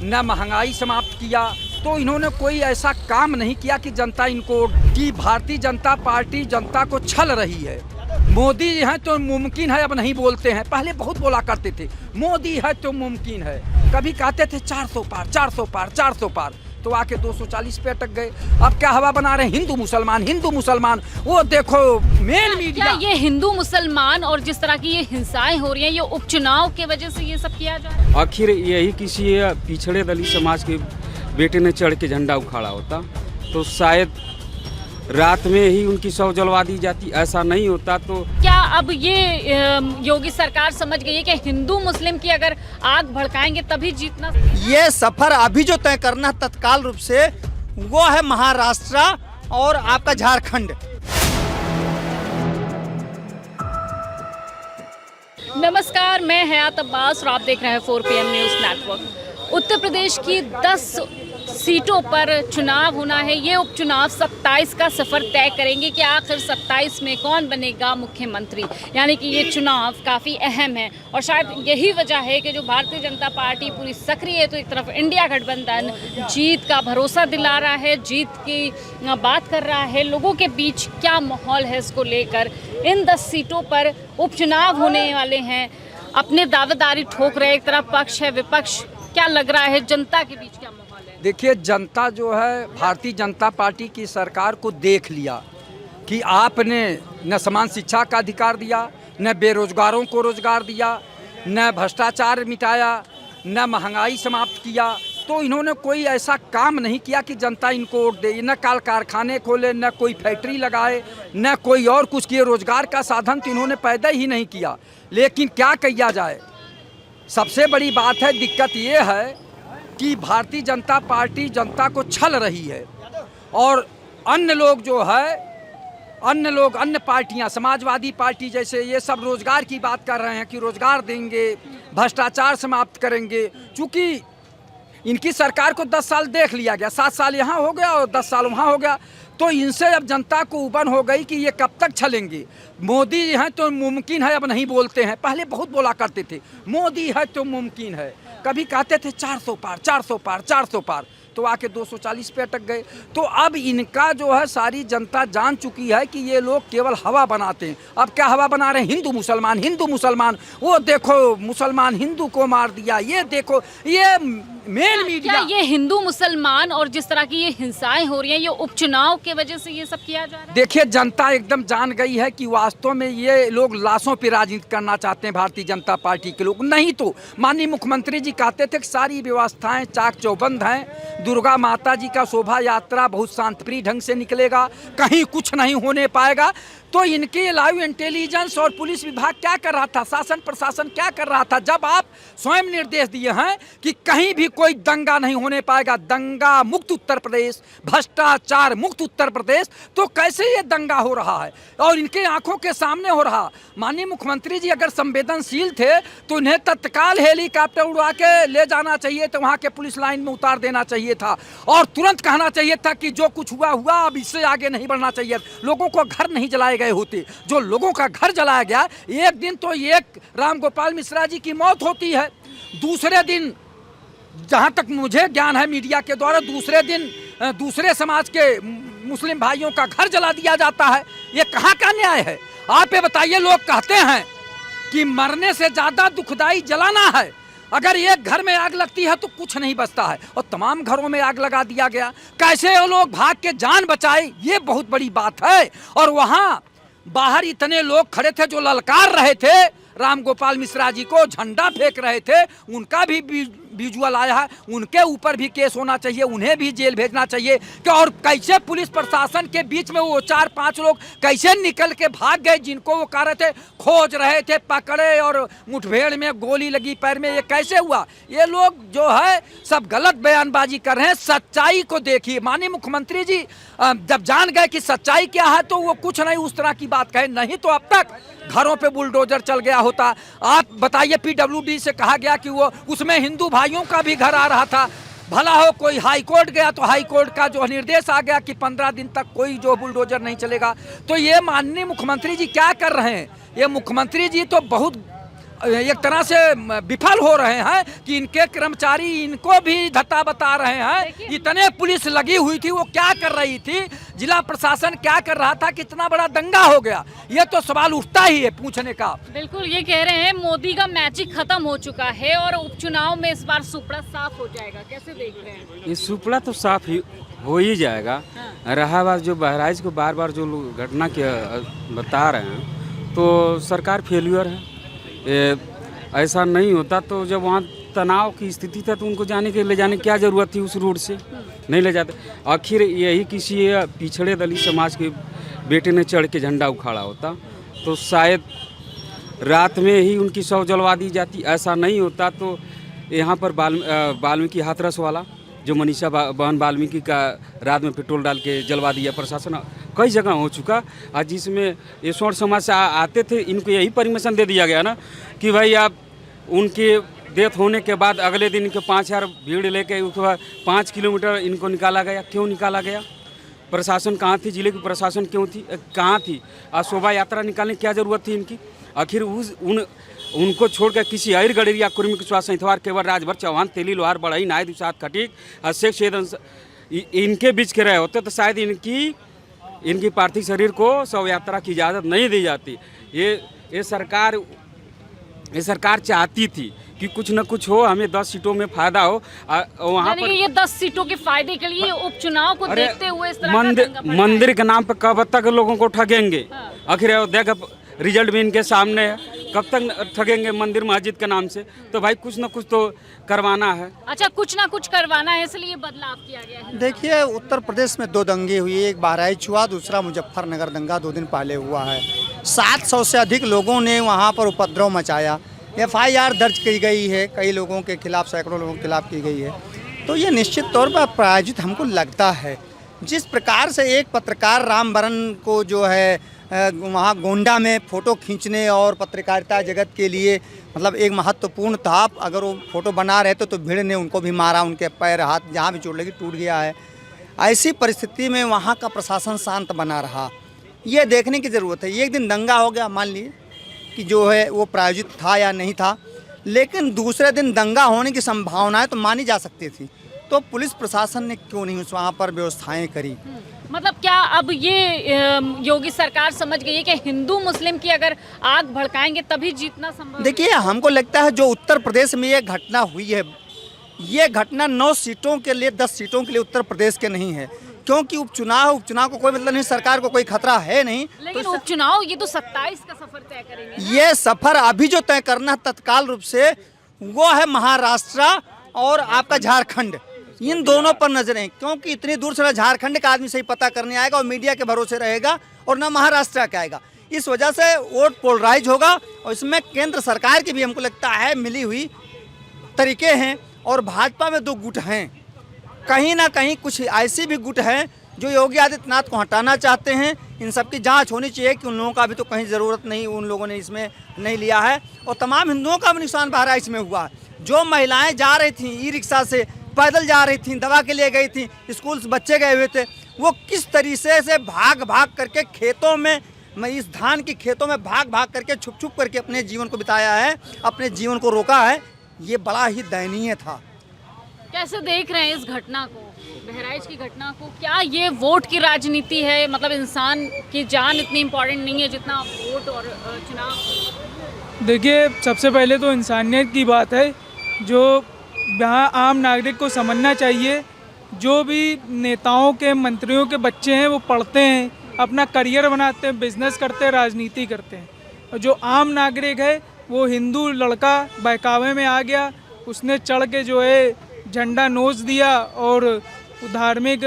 न महंगाई समाप्त किया। तो इन्होंने कोई ऐसा काम नहीं किया कि जनता इनको कि भारतीय जनता पार्टी जनता को छल रही है। मोदी हैं तो मुमकिन है, अब नहीं बोलते हैं, पहले बहुत बोला करते थे मोदी है तो मुमकिन है। कभी कहते थे 400 पार 400 पार 400 पार, तो आके 240 पे अटक गए। अब क्या हवा बना रहे हैं हिंदू मुसलमान। वो देखो मेन मीडिया। क्या ये हिंदू मुसलमान और जिस तरह की ये हिंसाएं हो रही हैं, ये उपचुनाव के वजह से ये सब किया जा रहा है? आखिर यही किसी पिछड़े दलित समाज के बेटे ने चढ़ के झंडा उखाड़ा होता तो शायद रात में ही उनकी शव जलवा दी जाती। ऐसा नहीं होता तो क्या अब ये योगी सरकार समझ गई है कि हिंदू मुस्लिम की अगर आग भड़काएंगे तभी जीतना? ये सफर अभी जो तय करना तत्काल रूप से वो है महाराष्ट्र और आपका झारखंड। नमस्कार, मैं हयात अब्बास और आप देख रहे हैं 4 PM news network. Uttar Pradesh की 10 सीटों पर चुनाव होना है। ये उपचुनाव 27 का सफ़र तय करेंगे कि आखिर 27 में कौन बनेगा मुख्यमंत्री। यानी कि ये चुनाव काफ़ी अहम है और शायद यही वजह है कि जो भारतीय जनता पार्टी पूरी सक्रिय है, तो एक तरफ इंडिया गठबंधन जीत का भरोसा दिला रहा है, जीत की बात कर रहा है। लोगों के बीच क्या माहौल है इसको लेकर? इन 10 सीटों पर उपचुनाव होने वाले हैं, अपने दावेदारी ठोक रहे, एक तरफ पक्ष है विपक्ष। क्या लग रहा है जनता के बीच क्या माहौल है? देखिए, जनता जो है भारतीय जनता पार्टी की सरकार को देख लिया कि आपने न समान शिक्षा का अधिकार दिया, न बेरोजगारों को रोजगार दिया, न भ्रष्टाचार मिटाया, न महंगाई समाप्त किया। तो इन्होंने कोई ऐसा काम नहीं किया कि जनता इनको वोट दे। न कारखाने खोले, न कोई फैक्ट्री लगाए, न कोई और कुछ किए। रोजगार का साधन तो इन्होंने पैदा ही नहीं किया। लेकिन क्या किया जाए, सबसे बड़ी बात है, दिक्कत ये है कि भारतीय जनता पार्टी जनता को छल रही है और अन्य लोग जो है, अन्य पार्टियां, समाजवादी पार्टी जैसे, ये सब रोजगार की बात कर रहे हैं कि रोजगार देंगे, भ्रष्टाचार समाप्त करेंगे। चूँकि इनकी सरकार को 10 साल देख लिया गया, 7 साल यहाँ हो गया और 10 साल वहाँ हो गया, तो इनसे अब जनता को उबन हो गई कि ये कब तक छलेंगे। मोदी हैं तो मुमकिन है, अब नहीं बोलते हैं, पहले बहुत बोला करते थे मोदी है तो मुमकिन है। कभी कहते थे 400 पार 400 पार 400 पार, तो आके 240 पे अटक गए। तो अब इनका जो है सारी जनता जान चुकी है कि ये लोग केवल हवा बनाते हैं। अब क्या हवा बना रहे हैं हिंदू मुसलमान। वो देखो मुसलमान हिंदू को मार दिया, ये देखो ये मेन मीडिया। क्या ये हिंदू मुसलमान और जिस तरह की ये हिंसाएं हो रही हैं, ये उपचुनाव के वजह से ये सब किया जा रहा है? देखिए, जनता एकदम जान गई है कि वास्तव में ये लोग लाशों पर राजनीति करना चाहते हैं। भारतीय जनता पार्टी के लोग नहीं तो माननीय मुख्यमंत्री जी कहते थे कि सारी व्यवस्थाएं चाक चौबंद हैं, दुर्गा माता जी का शोभा यात्रा बहुत शांतिप्रिय ढंग से निकलेगा, कहीं कुछ नहीं होने पाएगा। तो इनके लाइव इंटेलिजेंस और पुलिस विभाग क्या कर रहा था, शासन प्रशासन क्या कर रहा था, जब आप स्वयं निर्देश दिए हैं कि कहीं भी कोई दंगा नहीं होने पाएगा, दंगा मुक्त उत्तर प्रदेश, भ्रष्टाचार मुक्त उत्तर प्रदेश, तो कैसे ये दंगा हो रहा है और इनके आंखों के सामने हो रहा। माननीय मुख्यमंत्री जी अगर संवेदनशील थे तो उन्हें तत्काल हेलीकॉप्टर उड़ा के ले जाना चाहिए, तो वहाँ के पुलिस लाइन में उतार देना चाहिए था और तुरंत कहना चाहिए था कि जो कुछ हुआ हुआ, अब इससे आगे नहीं बढ़ना चाहिए। लोगों को घर नहीं जलाए गए होते, जो लोगों का घर जलाया गया। एक दिन तो एक राम गोपाल मिश्रा जी की मौत होती है, दूसरे दिन, जहां तक मुझे ज्ञान है मीडिया के द्वारा, दूसरे दिन दूसरे समाज के मुस्लिम भाइयों का घर जला दिया जाता है। ये कहां का न्याय है? आप ये बताइए। लोग कहते हैं कि मरने से ज्यादा दुखदाई जलाना है। अगर एक घर में आग लगती है तो कुछ नहीं बचता है और तमाम घरों में आग लगा दिया गया। कैसे वो लोग भाग के जान बचाए, ये बहुत बड़ी बात है। और वहां बाहर इतने लोग खड़े थे जो ललकार रहे थे राम गोपाल मिश्रा जी को, झंडा फेंक रहे थे, उनका भी विजुअल आया है। उनके ऊपर भी केस होना चाहिए, उन्हें भी जेल भेजना चाहिए। और कैसे पुलिस प्रशासन के बीच में वो 4-5 लोग कैसे निकल के भाग गए, जिनको वो कह रहे थे खोज रहे थे, पकड़े और मुठभेड़ में गोली लगी पैर में, ये कैसे हुआ? ये लोग जो है सब गलत बयानबाजी कर रहे हैं। सच्चाई को देखिए। माननीय मुख्यमंत्री जी जब जान गए कि सच्चाई क्या है तो वो कुछ नहीं उस तरह की बात कहे, नहीं तो अब तक घरों पे बुलडोजर चल गया होता। आप बताइए, PWD से कहा गया कि वो उसमें हिंदू भाइयों का भी घर आ रहा था। भला हो कोई हाई कोर्ट गया तो हाई कोर्ट का जो निर्देश आ गया कि 15 दिन तक कोई जो बुलडोजर नहीं चलेगा। तो ये माननीय मुख्यमंत्री जी क्या कर रहे हैं? ये मुख्यमंत्री जी तो बहुत एक तरह से विफल हो रहे हैं कि इनके कर्मचारी इनको भी धत्ता बता रहे हैं। इतने पुलिस लगी हुई थी, वो क्या कर रही थी, जिला प्रशासन क्या कर रहा था कि इतना बड़ा दंगा हो गया, ये तो सवाल उठता ही है पूछने का। बिल्कुल, ये कह रहे हैं मोदी का मैजिक खत्म हो चुका है और उपचुनाव में इस बार सुपड़ा साफ हो जाएगा, कैसे देख रहे हैं? ये सुपड़ा तो साफ ही हो ही जाएगा। रहा बात जो बहराइच को बार बार जो लोग घटना के बता रहे हैं, तो सरकार फेल्यूर है। ऐसा नहीं होता तो जब वहाँ तनाव की स्थिति था तो उनको ले जाने की क्या ज़रूरत थी, उस रोड से नहीं ले जाते। आखिर यही किसी पिछड़े दलित समाज के बेटे ने चढ़ के झंडा उखाड़ा होता तो शायद रात में ही उनकी शव जलवा दी जाती। ऐसा नहीं होता तो यहाँ पर वाल्मीकि हाथरस वाला जो मनीषा बहन वाल्मीकि का रात में पेट्रोल डाल के जलवा दिया प्रशासन, कई जगह हो चुका। आज जिसमें यशवंत समाज से आते थे, इनको यही परमिशन दे दिया गया ना कि भाई आप उनके डेथ होने के बाद अगले दिन इनके 5000 भीड़ लेके उसके बाद 5 किलोमीटर इनको निकाला गया। क्यों निकाला गया? प्रशासन कहाँ थी? जिले की प्रशासन क्यों थी, कहाँ थी? आज शोभा यात्रा निकालने की क्या ज़रूरत थी इनकी? आखिर उनको छोड़कर किसी अहिर गडेरिया कुर्मी विश्वास संहितवार केवल राजभर चौहान तेली लोहार बढ़ई नायद उसाद खटीक और शेख सैयद इनके बीच के रहे होते तो शायद इनकी पार्थिव शरीर को शव यात्रा की इजाज़त नहीं दी जाती। ये सरकार चाहती थी कि कुछ न कुछ हो, हमें 10 सीटों में फायदा हो। वहाँ पर ये 10 सीटों के फायदे के लिए उपचुनाव को देखते हुए इस तरह मंदिर के नाम पर कब तक लोगों को ठगेंगे? आखिर अयोध्या का रिजल्ट भी इनके सामने है, कब तक ठगेंगे मंदिर मस्जिद के नाम से? तो भाई कुछ ना कुछ तो करवाना है। अच्छा, कुछ ना कुछ करवाना है, इसलिए बदलाव किया गया है। देखिए, उत्तर प्रदेश में 2 दंगे हुए, एक बहराइच हुआ, दूसरा मुजफ्फरनगर दंगा 2 दिन पहले हुआ है। 700 से अधिक लोगों ने वहाँ पर उपद्रव मचाया। FIR दर्ज की गई है, कई लोगों के खिलाफ, सैकड़ों लोगों के खिलाफ की गई है। तो ये निश्चित तौर पर प्रायोजित हमको लगता है। जिस प्रकार से एक पत्रकार रामबरन को जो है वहाँ गोंडा में फ़ोटो खींचने और पत्रकारिता जगत के लिए मतलब एक महत्वपूर्ण था, अगर वो फ़ोटो बना रहे तो भीड़ ने उनको भी मारा, उनके पैर हाथ जहाँ भी चोट लगी टूट गया है। ऐसी परिस्थिति में वहाँ का प्रशासन शांत बना रहा, ये देखने की ज़रूरत है। एक दिन दंगा हो गया, मान लीजिए कि जो है वो प्रायोजित था या नहीं था, लेकिन दूसरे दिन दंगा होने की संभावनाएं तो मानी जा सकती थी। तो पुलिस प्रशासन ने क्यों नहीं वहाँ पर व्यवस्थाएं करी? मतलब क्या अब ये योगी सरकार समझ गई है कि हिंदू मुस्लिम की अगर आग भड़काएंगे तभी जीतना संभव है? देखिए, हमको लगता है जो उत्तर प्रदेश में ये घटना हुई है, ये घटना 9 सीटों के लिए 10 सीटों के लिए उत्तर प्रदेश के नहीं है, क्योंकि उपचुनाव को कोई मतलब नहीं, सरकार को कोई खतरा है नहीं। लेकिन तो उपचुनाव ये तो 27 का सफर तय करेंगे। ये सफर अभी जो तय करना तत्काल रूप से वो है महाराष्ट्र और आपका झारखंड, इन दोनों पर नजरें, क्योंकि इतनी दूर से झारखंड का आदमी सही पता करने आएगा और मीडिया के भरोसे रहेगा और ना महाराष्ट्र का आएगा। इस वजह से वोट पोलराइज होगा और इसमें केंद्र सरकार की भी हमको लगता है मिली हुई तरीके हैं। और भाजपा में 2 गुट हैं, कहीं ना कहीं कुछ ऐसी भी गुट हैं जो योगी आदित्यनाथ को हटाना चाहते हैं। इन सब की जांच होनी चाहिए कि उन लोगों का भी तो कहीं ज़रूरत नहीं, उन लोगों ने इसमें नहीं लिया है। और तमाम हिंदुओं का भी नुकसान बहराइच में हुआ। जो महिलाएं जा रही थीं ई-रिक्शा से, पैदल जा रही थीं, दवा के लिए गई थीं, स्कूल से बच्चे गए हुए थे, वो किस तरीके से भाग करके खेतों में, इस धान की खेतों में भाग करके छुप करके अपने जीवन को बिताया है, अपने जीवन को रोका है। ये बड़ा ही दयनीय था। कैसे देख रहे हैं इस घटना को, बहराइच की घटना को? क्या ये वोट की राजनीति है? मतलब इंसान की जान इतनी इम्पोर्टेंट नहीं है जितना वोट और चुनाव? देखिए, सबसे पहले तो इंसानियत की बात है, जो यहाँ आम नागरिक को समझना चाहिए। जो भी नेताओं के, मंत्रियों के बच्चे हैं वो पढ़ते हैं, अपना करियर बनाते हैं, बिजनेस करते हैं, राजनीति करते हैं। और जो आम नागरिक है वो हिंदू लड़का बहकावे में आ गया, उसने चढ़ के जो है झंडा नोच दिया और धार्मिक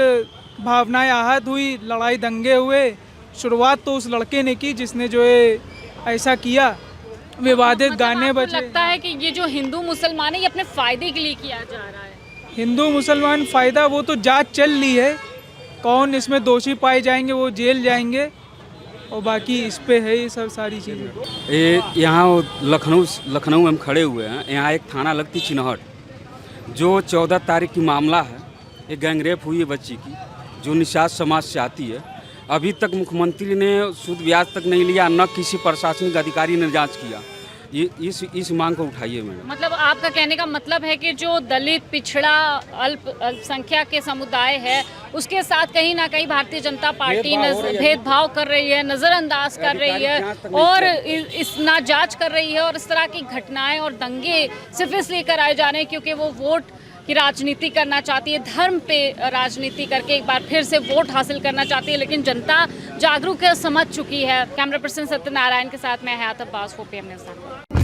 भावनाएं आहत हुई, लड़ाई दंगे हुए। शुरुआत तो उस लड़के ने की जिसने जो है ऐसा किया, विवादित गाने बजे। लगता है कि ये जो हिंदू मुसलमान है ये अपने फायदे के लिए किया जा रहा है? हिंदू मुसलमान फ़ायदा, वो तो जांच चल ली है, कौन इसमें दोषी पाए जाएंगे वो जेल जाएंगे, और बाकी इस पे है ये सब सारी चीज़ें। ये यहाँ लखनऊ में हम खड़े हुए हैं। यहाँ एक थाना लगती चिन्हट, जो 14 तारीख की मामला है। एक गैंगरेप हुई है बच्ची की, जो निषाद समाज से आती है। अभी तक मुख्यमंत्री ने सूद ब्याज तक नहीं लिया, न किसी प्रशासनिक अधिकारी ने जांच किया। इस मांग को उठाइए मैडम। मतलब आपका कहने का मतलब है कि जो दलित, पिछड़ा, अल्पसंख्यक के समुदाय है उसके साथ कहीं ना कहीं भारतीय जनता पार्टी भेदभाव कर रही है, नज़रअंदाज कर रही है और इस नाजायज कर रही है। और इस तरह की घटनाएं और दंगे सिर्फ इसलिए कराए जा रहे हैं क्योंकि वो वोट की राजनीति करना चाहती है, धर्म पे राजनीति करके एक बार फिर से वोट हासिल करना चाहती है। लेकिन जनता जागरूक है, समझ चुकी है। कैमरा पर्सन सत्यनारायण के साथ मैं हयात अब्बास, 4PM न्यूज़।